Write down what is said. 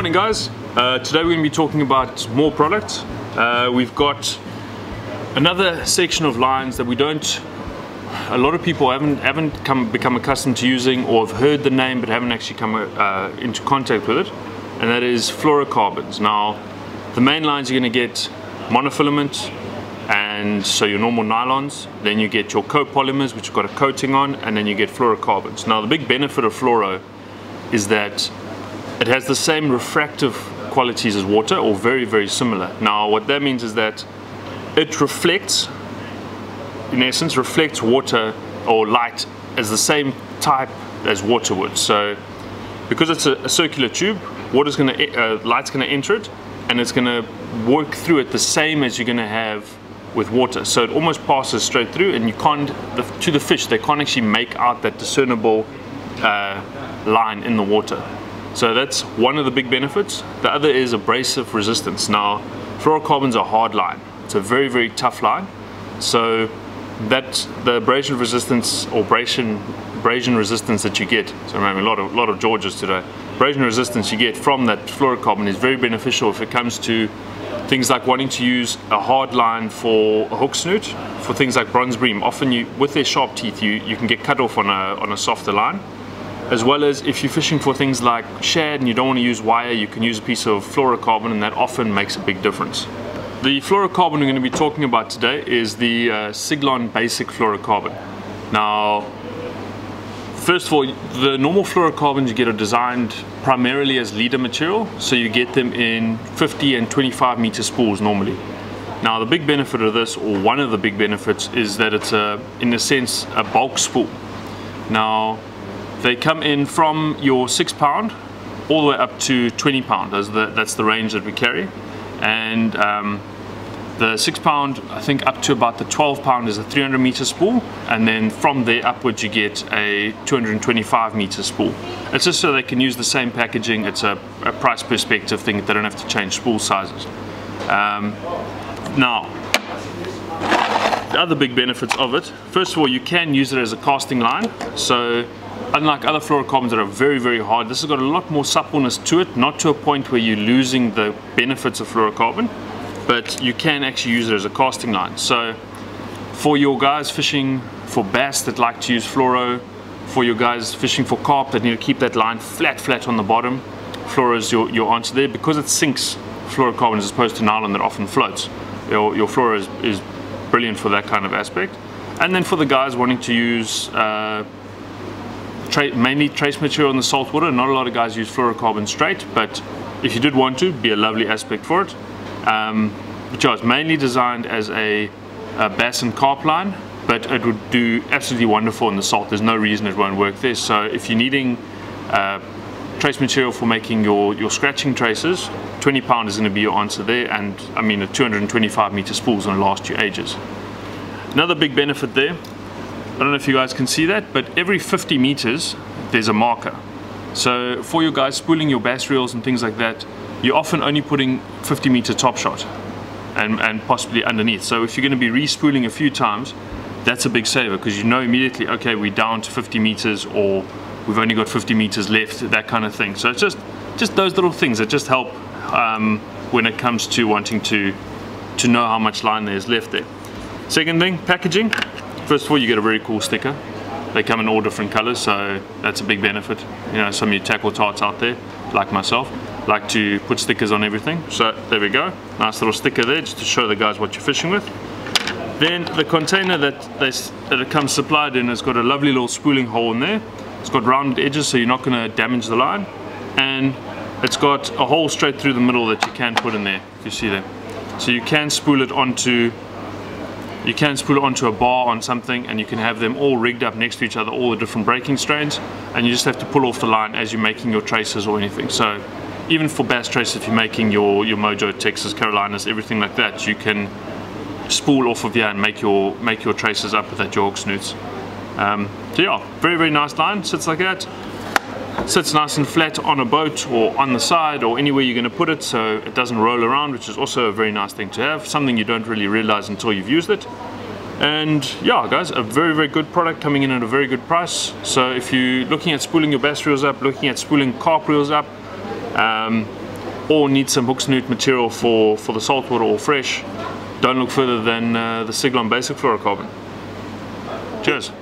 Morning guys, today we're going to be talking about more products. We've got another section of lines that a lot of people haven't become accustomed to using, or have heard the name but haven't actually come into contact with it, and that is fluorocarbons. Now the main lines you're going to get monofilament, and so your normal nylons, then you get your copolymers which have got a coating on, and then you get fluorocarbons. Now the big benefit of fluoro is that it has the same refractive qualities as water, or very, very similar. Now what that means is that it reflects, in essence, reflects water or light as the same type as water would. So because it's a circular tube, light's going to enter it, and it's going to work through it the same as you're going to have with water. So it almost passes straight through, and you can't, to the fish, they can't actually make out that discernible line in the water. So that's one of the big benefits. The other is abrasive resistance. Now fluorocarbons are a hard line. It's a very, very tough line. So that the abrasion resistance, or abrasion resistance that you get, so I'm having a lot of Georges today, abrasion resistance you get from that fluorocarbon is very beneficial if it comes to things like wanting to use a hard line for a hook snoot, for things like bronze bream. Often with their sharp teeth you can get cut off on a softer line. As well as if you're fishing for things like shad and you don't want to use wire, you can use a piece of fluorocarbon, and that often makes a big difference. The fluorocarbon we're going to be talking about today is the Siglon basic fluorocarbon. Now, first of all, the normal fluorocarbons you get are designed primarily as leader material, so you get them in 50 and 25 meter spools normally. Now the big benefit of this, or one of the big benefits, is that it's in a sense a bulk spool. Now they come in from your 6 pound all the way up to 20 pound. That's the range that we carry. And the 6 pound, I think up to about the 12 pound is a 300 meter spool. And then from there upwards you get a 225 meter spool. It's just so they can use the same packaging. It's a price perspective thing. They don't have to change spool sizes. Now, the other big benefits of it, first of all, you can use it as a casting line. So unlike other fluorocarbons that are very, very hard, this has got a lot more suppleness to it, not to a point where you're losing the benefits of fluorocarbon, but you can actually use it as a casting line. So for your guys fishing for bass that like to use fluoro, for your guys fishing for carp that need to keep that line flat on the bottom, fluoro is your answer there, because it sinks fluorocarbon as opposed to nylon that often floats. Your fluoro is brilliant for that kind of aspect. And then for the guys wanting to use mainly trace material in the saltwater, not a lot of guys use fluorocarbon straight, but if you did want to, be a lovely aspect for it. Which is mainly designed as a bass and carp line, but it would do absolutely wonderful in the salt. There's no reason it won't work there. So if you're needing trace material for making your scratching traces, 20 pound is going to be your answer there, and I mean a 225 meter spool is going to last you ages. Another big benefit there, I don't know if you guys can see that, but every 50 meters there's a marker. So for your guys spooling your bass reels and things like that, you're often only putting 50 meter top shot and possibly underneath. So if you're going to be re-spooling a few times, that's a big saver, because you know immediately, okay, we're down to 50 meters, or we've only got 50 meters left, that kind of thing. So it's just those little things that just help when it comes to wanting to know how much line there's left there. Second thing, packaging. First of all, you get a very cool sticker. They come in all different colors, so that's a big benefit. You know, some of you tackle tarts out there, like myself, like to put stickers on everything. So there we go, nice little sticker there, just to show the guys what you're fishing with. Then the container that it comes supplied in has got a lovely little spooling hole in there. It's got rounded edges, so you're not going to damage the line, and it's got a hole straight through the middle that you can put in there, if you see there. So you can spool it onto a bar on something, and you can have them all rigged up next to each other, all the different breaking strains, and you just have to pull off the line as you're making your traces or anything. So even for bass traces, if you're making your Mojo, Texas, Carolinas, everything like that, you can spool off of here and make your traces up with that hook snoots. So yeah, very, very nice line, sits like that. Sits nice and flat on a boat or on the side or anywhere you're going to put it, so it doesn't roll around, which is also a very nice thing to have, something you don't really realize until you've used it. And yeah guys, a very, very good product coming in at a very good price. So if you're looking at spooling your bass reels up, looking at spooling carp reels up, or need some hook snoot material for the saltwater or fresh, don't look further than the Siglon basic fluorocarbon. Cheers.